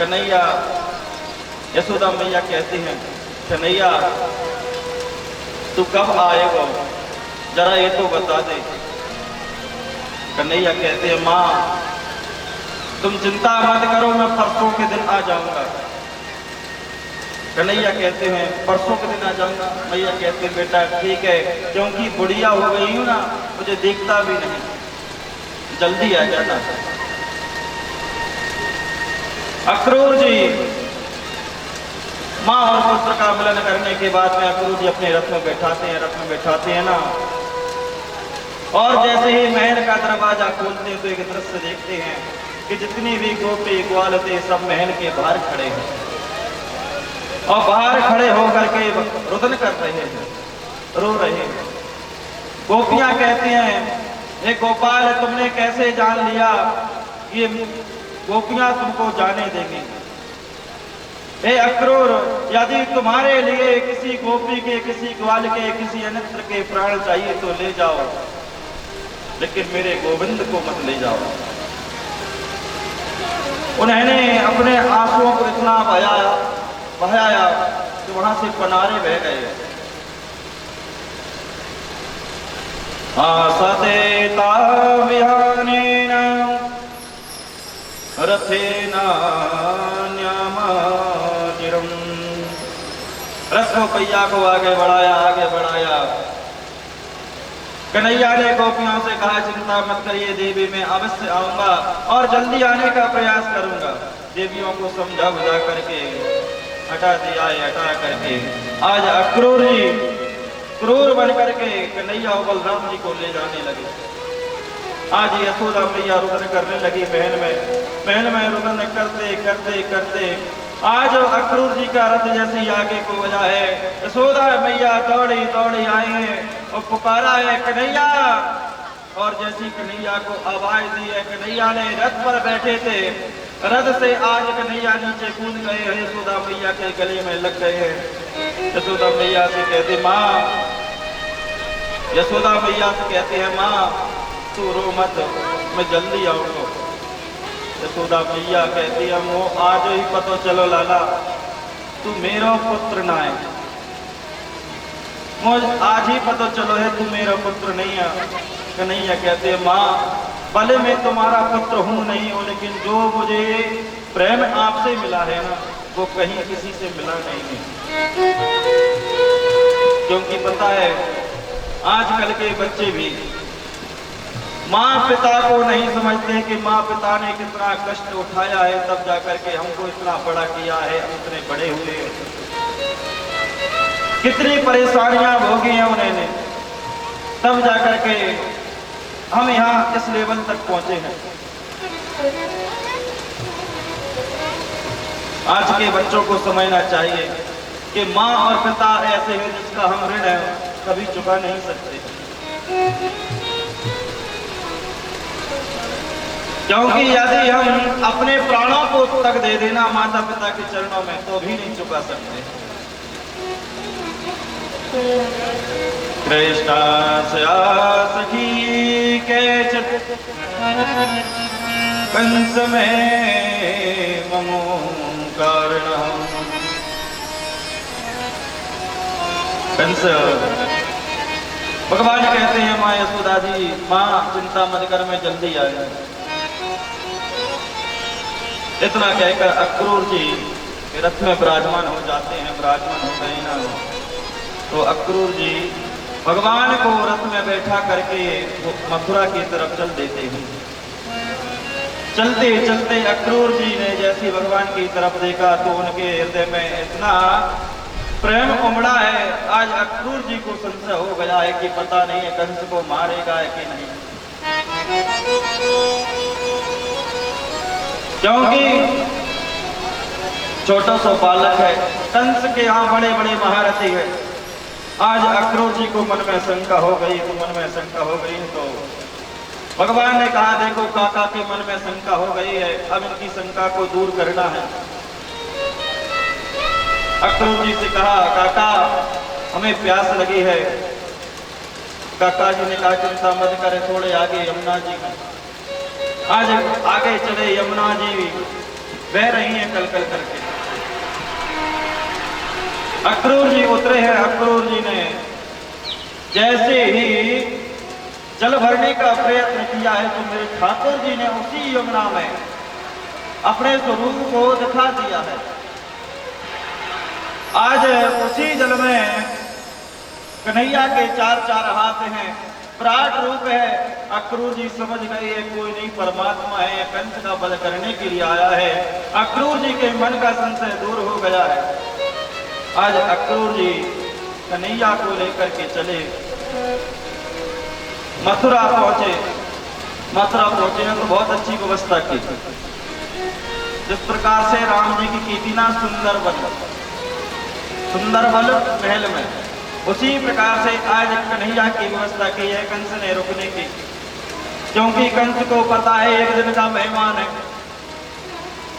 कन्हैया, यशोदा मैया कहती हैं, कन्हैया तू कब आएगा, जरा ये तो बता दे। कन्हैया कहते हैं, माँ तुम चिंता मत करो, मैं परसों के दिन आ जाऊंगा। कन्हैया कहते हैं, परसों के दिन आ जाऊंगा। मैया कहते हैं, बेटा ठीक है, क्योंकि बुढ़िया हो गई हूं ना, मुझे देखता भी नहीं, जल्दी आ जाना। अक्रूर जी माँ और पुत्र का मिलन करने के बाद में अक्रूर जी अपने रथ में बैठाते हैं ना, और जैसे ही महल का दरवाजा खोलते हैं तो एक दृश्य देखते हैं कि जितनी भी गोपी ग्वाल थे सब महल के बाहर खड़े हैं, और बाहर खड़े होकर के रुदन कर रहे हैं, रो रहे हैं। गोपियां कहती हैं, हे गोपाल तुमने कैसे जान लिया, ये गोपियां तुमको जाने देंगी। हे अक्रूर, यदि तुम्हारे लिए किसी गोपी के, किसी ग्वाल के, किसी अन्यत्र के प्राण चाहिए तो ले जाओ, लेकिन मेरे गोविंद को मत ले जाओ। उन्होंने अपने आंसुओं को इतना बहाया कि वहां से पनारे बह गए। आसते विहानेन रथेन न्यामातिरम। रथ को पहिया को आगे बढ़ाया। कन्हैया ने गोपियों से कहा, चिंता मत करिए देवी, मैं अवश्य आऊंगा और जल्दी आने का प्रयास करूंगा। देवियों को समझा बुझा करके हटा करके आज अक्रूर जी क्रूर बन करके कन्हैया और बलराम जी को ले जाने लगे। आज यशोदा मैया रुदन करने लगी महल में रुदन करते आज अक्रूर जी का रथ जैसे आगे को बजा है, यशोदा मैया दौड़ी आई है और पुकारा है कन्हैया, और जैसी कन्हैया को आवाज दी है, कन्हैया ने रथ पर बैठे थे, रथ से आज कन्हैया नीचे कूद गए हैं, यशोदा मैया के गले में लग गए हैं। यशोदा मैया से कहते माँ, यशोदा मैया से कहते हैं, माँ तू रो मत, मैं जल्दी आऊंगा। यशोदा मैया कहती है, वो आज ही पता चलो लाला, तू मेरा पुत्र ना है, मुझे आज ही पता चलो है तू मेरा पुत्र नहीं है। कन्हैया कहते हैं, माँ भले मैं तुम्हारा पुत्र हूं नहीं हूं, लेकिन जो मुझे प्रेम आपसे मिला है ना, वो कहीं किसी से मिला नहीं है। क्योंकि पता है आजकल के बच्चे भी माँ पिता को नहीं समझते कि माँ पिता ने कितना कष्ट उठाया है, तब जाकर के हमको इतना बड़ा किया है, हम इतने बड़े हुए, कितनी परेशानियां भोगी हैं उन्होंने, तब जाकर के हम यहाँ इस लेवल तक पहुंचे हैं। आज के बच्चों को समझना चाहिए कि माँ और पिता ऐसे हैं जिसका हम ऋण है कभी चुका नहीं सकते, क्योंकि यदि हम अपने प्राणों को तक दे देना माता पिता के चरणों में तो भी नहीं चुका सकते। कृष्ण सखी के कंस में ममो कारण। कंस भगवान कहते हैं, माँ यशोदा जी, माँ चिंता मत कर, मैं जल्दी आया। इतना कहकर अक्रूर जी रथ में विराजमान हो जाते हैं, विराजमान हो गए ना, तो अक्रूर जी भगवान को रथ में बैठा करके मथुरा की तरफ चल देते हैं। चलते चलते अक्रूर जी ने जैसे भगवान की तरफ देखा तो उनके हृदय में इतना प्रेम उमड़ा है, आज अक्रूर जी को संशय हो गया है कि पता नहीं है कंस को मारेगा है कि नहीं, क्योंकि छोटा सा बालक है, कंस के यहाँ बड़े बड़े महारथी है। आज अक्रूर जी को मन में शंका हो गई, तो भगवान ने कहा, देखो काका के मन में शंका हो गई है, अब इनकी शंका को दूर करना है। अक्रूर जी से कहा, काका हमें प्यास लगी है। काका जी ने कहा, चिंता मत करे, थोड़े आगे यमुना जी, आज आगे चले यमुना जी बह रही हैं कल कल करके। अक्रूर जी उतरे हैं। अक्रूर जी ने जैसे ही जल भरने का प्रयत्न किया है तो मेरे ठाकुर जी ने उसी यमुना में अपने स्वरूप को दिखा दिया है। आज उसी जल में कन्हैया के चार चार हाथ हैं, विराट रूप है। अक्रूर जी समझ गए ये कोई नहीं परमात्मा है, कंस का वध करने के लिए आया है। अक्रूर जी के मन का संशय दूर हो गया है। आज अक्रूर जी कन्हैया को लेकर के चले, मथुरा पहुंचे। मथुरा पहुंचे तो बहुत अच्छी व्यवस्था की, जिस प्रकार से राम जी की थी ना सुंदर बल महल में, उसी प्रकार से आज कन्हैया की व्यवस्था की है कंस ने रुकने की। क्योंकि कंस को पता है एक दिन का मेहमान है।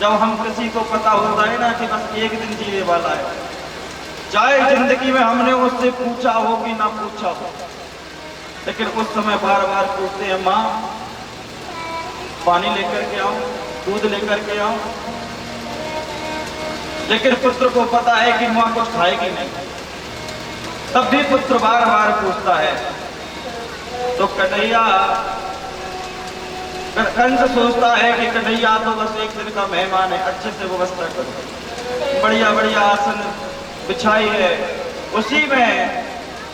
जब हम किसी को पता होता है ना कि बस एक दिन जीने वाला है, चाहे जिंदगी में हमने उससे पूछा हो कि ना पूछा हो, लेकिन उस समय बार बार पूछते हैं माँ पानी लेकर के आऊं, दूध लेकर के आऊं। लेकिन पुत्र को पता है कि माँ कुछ खाएगी नहीं, तब भी पुत्र बार बार पूछता है। तो कन्हैया कंस सोचता है कि कन्हैया तो बस एक दिन का मेहमान है, अच्छे से व्यवस्था करो। बढ़िया बढ़िया आसन बिछाई है। उसी में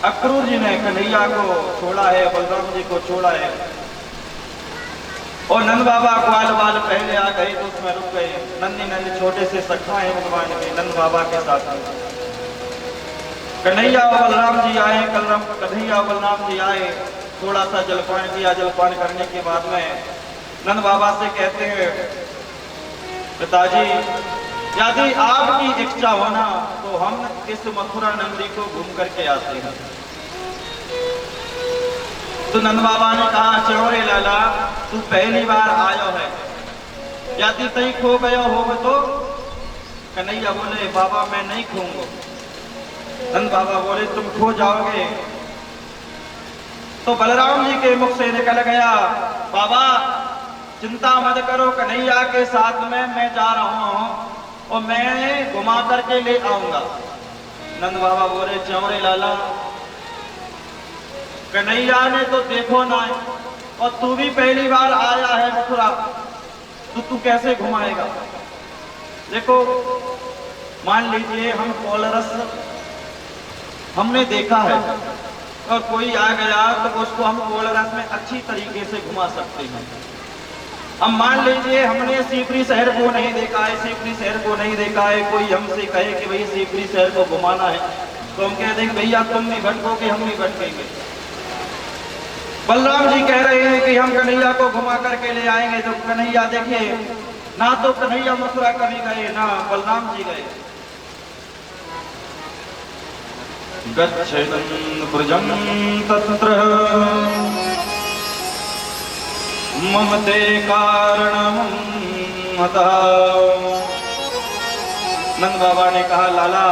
अक्रूर जी ने कन्हैया को छोड़ा है, बलराम जी को छोड़ा है। और नंद बाबा ग्वाल बाल पहले आ गए तो उसमें रुक गए। नन्ही नन्ही छोटे से सखा है भगवान के, नंद बाबा के साथ कन्हैया और बलराम जी आए। कन्हैया और बलराम जी आए, थोड़ा सा जलपान किया। जलपान करने के बाद में नंद बाबा से कहते हैं पिताजी यदि आपकी इच्छा होना तो हम इस मथुरा नगरी को घूम करके आते हैं। तो नंद बाबा ने कहा चौरे लाला तू पहली बार आयो है, यदि तई खो गयो हो तो। कन्हैया बोले बाबा मैं नहीं खोऊंगा। नंद बाबा बोले तुम खो जाओगे। तो बलराम जी के मुख से निकल गया बाबा चिंता मत करो, कन्हैया के साथ में मैं जा रहा हूं और मैं घुमा करके ले आऊंगा। नंद बाबा बोले चौरे लाला कन्हैया ने तो देखो ना, और तू भी पहली बार आया है मथुरा, तो तू कैसे घुमाएगा। देखो मान लीजिए हम कोलरस हमने देखा है और कोई आ गया तो उसको हम कोलरस में अच्छी तरीके से घुमा सकते हैं। अब मान लीजिए हमने सीपरी शहर को नहीं देखा है, सीपरी शहर को नहीं देखा है, कोई हमसे कहे कि भाई सीपरी शहर को घुमाना है तो हम कहते हैं भैया तुम नहीं भटकोगे हम नहीं भटकेंगे। बलराम जी कह रहे हैं कि हम कन्हैया को घुमा करके ले आएंगे। तो कन्हैया देखिए ना तो कन्हैया मथुरा कभी गए ना बलराम जी गए। गच्छन् ब्रजं तत्र ममते कारणं मतः। नंद बाबा ने कहा लाला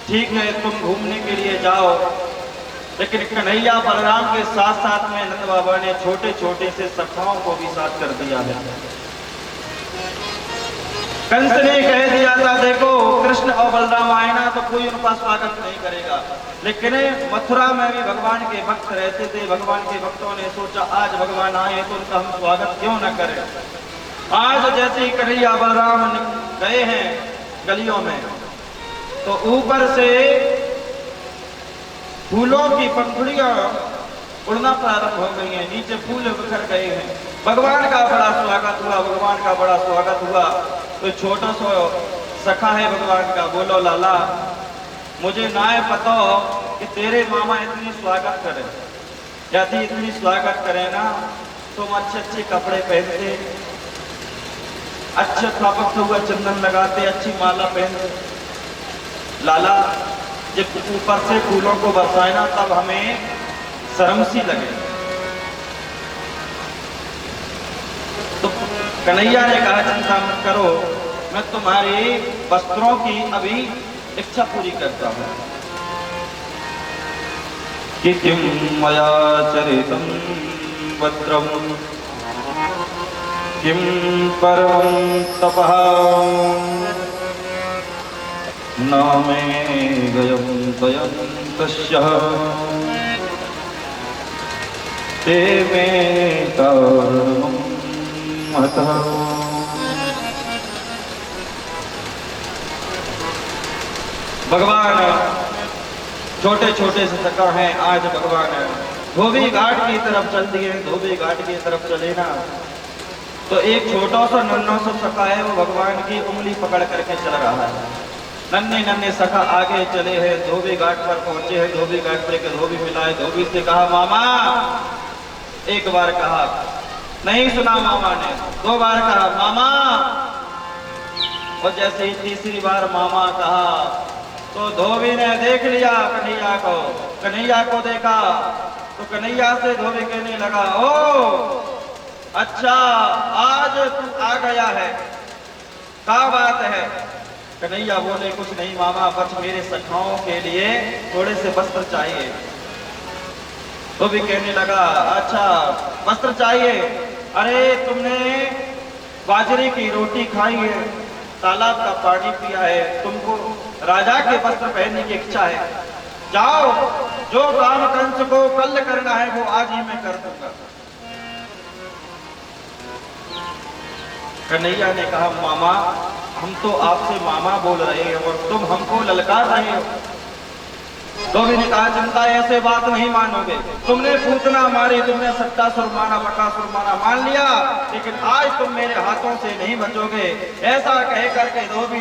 ठीक है तुम घूमने के लिए जाओ, लेकिन कन्हैया बलराम के साथ साथ में नंद बाबा ने छोटे छोटे से सखाओं को भी साथ कर दिया है। कंस ने कह दिया था देखो कृष्ण और बलराम आए ना तो कोई उनका स्वागत नहीं करेगा, लेकिन मथुरा में भी भगवान के भक्त रहते थे। भगवान के भक्तों ने सोचा आज भगवान आए तो उनका हम स्वागत क्यों न करें। आज जैसे ही कन्हैया बलराम गए हैं गलियों में तो ऊपर से फूलों की पंखुड़ियां उड़ना प्रारंभ हो गई हैं, नीचे फूल बिखर गए हैं। भगवान का बड़ा स्वागत हुआ, भगवान का बड़ा स्वागत हुआ। तो छोटा सा सखा है भगवान का, बोलो लाला मुझे ना है पता कि तेरे मामा इतनी स्वागत करें, यदि इतनी स्वागत करें ना तुम अच्छे अच्छे कपड़े पहनते, अच्छे थापकते हुआ चंदन लगाते, अच्छी माला पहनते। लाला जब ऊपर से फूलों को बरसाए ना तब हमें शर्म सी लगे। तो कन्हैया ने कहा चिंता मत करो मैं तुम्हारे वस्त्रों की अभी इच्छा पूरी करता हूं। कि किम मया चरितम वस्त्रम किं परमं तपः न मे गयं तयं तस्य ते मे कर्मं मतः। भगवान छोटे छोटे से सखा हैं, आज भगवान धोबी घाट की तरफ चल दिए। धोबी घाट की तरफ चले ना तो एक छोटा सा नन्हा सा सखा है, वो भगवान की उंगली पकड़ करके चल रहा है। नन्हे नन्हे सखा आगे चले हैं, धोबी घाट पर पहुंचे हैं। धोबी घाट पर एक धोबी मिला है। धोबी से कहा मामा, एक बार कहा, नहीं सुना मामा ने। दो बार कहा मामा, और जैसे ही तीसरी बार मामा कहा तो धोबी ने देख लिया कन्हैया को। कन्हैया को देखा तो कन्हैया से धोबी कहने लगा, ओ अच्छा, आज तू आ गया है, क्या बात है? कन्हैया बोले, कुछ नहीं मामा, बस मेरे सखाओं के लिए थोड़े से वस्त्र चाहिए। धोबी कहने लगा, अच्छा वस्त्र चाहिए? अरे तुमने बाजरे की रोटी खाई है, तालाब का पानी पिया है, तुमको राजा के वस्त्र पहनने की इच्छा है। जाओ, जो काम कंस को कल करना है वो आज ही मैं कर दूंगा। कन्हैया ने कहा, मामा हम तो आपसे मामा बोल रहे हैं और तुम हमको ललकार रहे हो। धोबी ने कहा, चिंता ऐसे बात नहीं मानोगे। तुमने पूतना मारी, तुमने सट्टासुर मारा, बकासुर मारा, मान लिया, लेकिन आज तुम मेरे हाथों से नहीं बचोगे। ऐसा कह करके धोबी